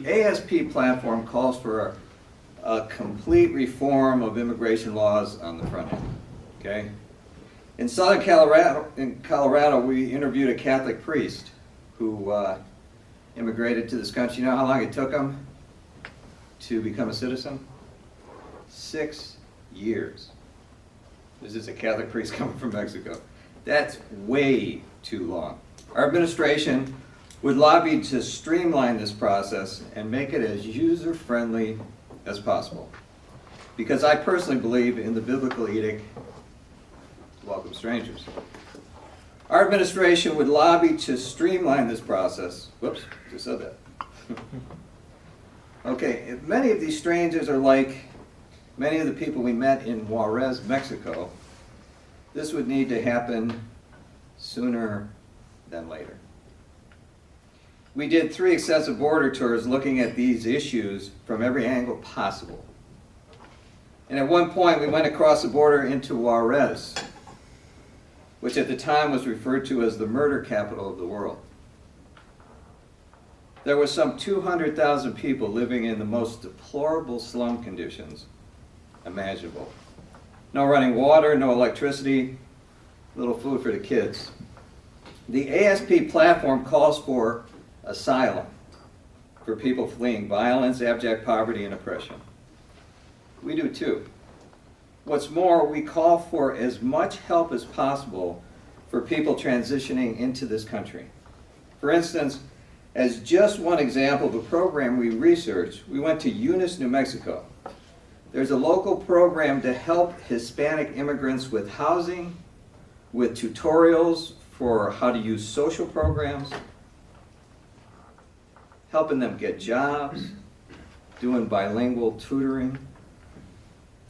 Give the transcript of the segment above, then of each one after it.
The ASP platform calls for a complete reform of immigration laws on the front end, okay? In Southern Colorado, we interviewed a Catholic priest who immigrated to this country. You know how long it took him to become a citizen? 6 years. This is a Catholic priest coming from Mexico. That's way too long. Our administration would lobby to streamline this process and make it as user-friendly as possible. Because I personally believe in the biblical edict, welcome strangers. Our administration would lobby to streamline this process. Whoops, just said that. Okay, if many of these strangers are like many of the people we met in Juarez, Mexico, this would need to happen sooner than later. We did 3 extensive border tours looking at these issues from every angle possible. And at one point we went across the border into Juarez, which at the time was referred to as the murder capital of the world. There were some 200,000 people living in the most deplorable slum conditions imaginable. No running water, no electricity, little food for the kids. The ASP platform calls for asylum for people fleeing violence, abject poverty, and oppression. We do too. What's more, we call for as much help as possible for people transitioning into this country. For instance, as just one example of a program we researched, we went to Eunice, New Mexico. There's a local program to help Hispanic immigrants with housing, with tutorials for how to use social programs, helping them get jobs, doing bilingual tutoring.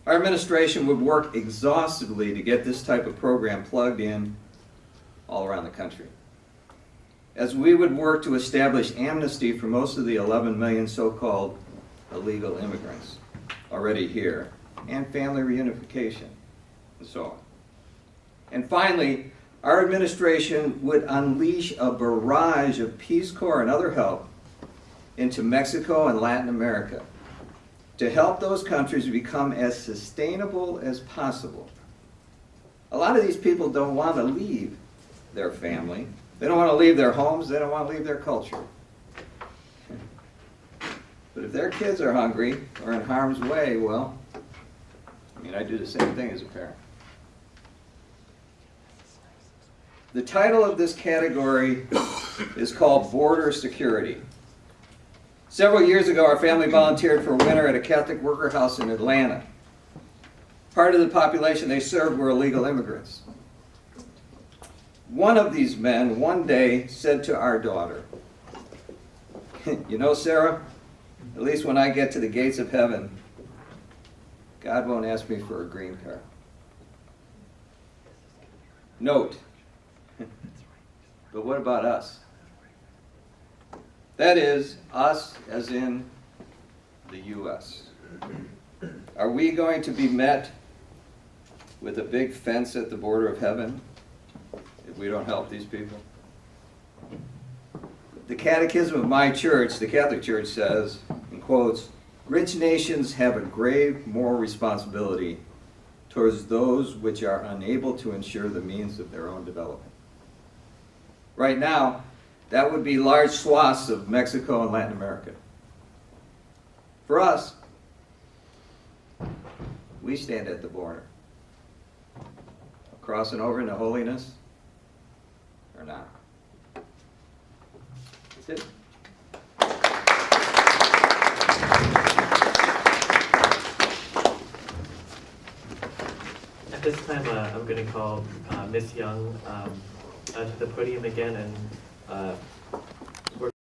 Our administration would work exhaustively to get this type of program plugged in all around the country. As we would work to establish amnesty for most of the 11 million so-called illegal immigrants already here, and family reunification, and so on. And finally, our administration would unleash a barrage of Peace Corps and other help into Mexico and Latin America to help those countries become as sustainable as possible. A lot of these people don't want to leave their family. They don't want to leave their homes. They don't want to leave their culture. But if their kids are hungry or in harm's way, well, I do the same thing as a parent. The title of this category is called Border Security. Several years ago, our family volunteered for a winter at a Catholic worker house in Atlanta. Part of the population they served were illegal immigrants. One of these men one day said to our daughter, "You know, Sarah, at least when I get to the gates of heaven, God won't ask me for a green card." Note, but what about us? That is, us as in the U.S. Are we going to be met with a big fence at the border of heaven if we don't help these people? The Catechism of my church, the Catholic Church, says, in quotes, "Rich nations have a grave moral responsibility towards those which are unable to ensure the means of their own development." Right now, that would be large swaths of Mexico and Latin America. For us, we stand at the border, crossing over into holiness or not. That's it. At this time, I'm going to call Miss Young to the podium again, and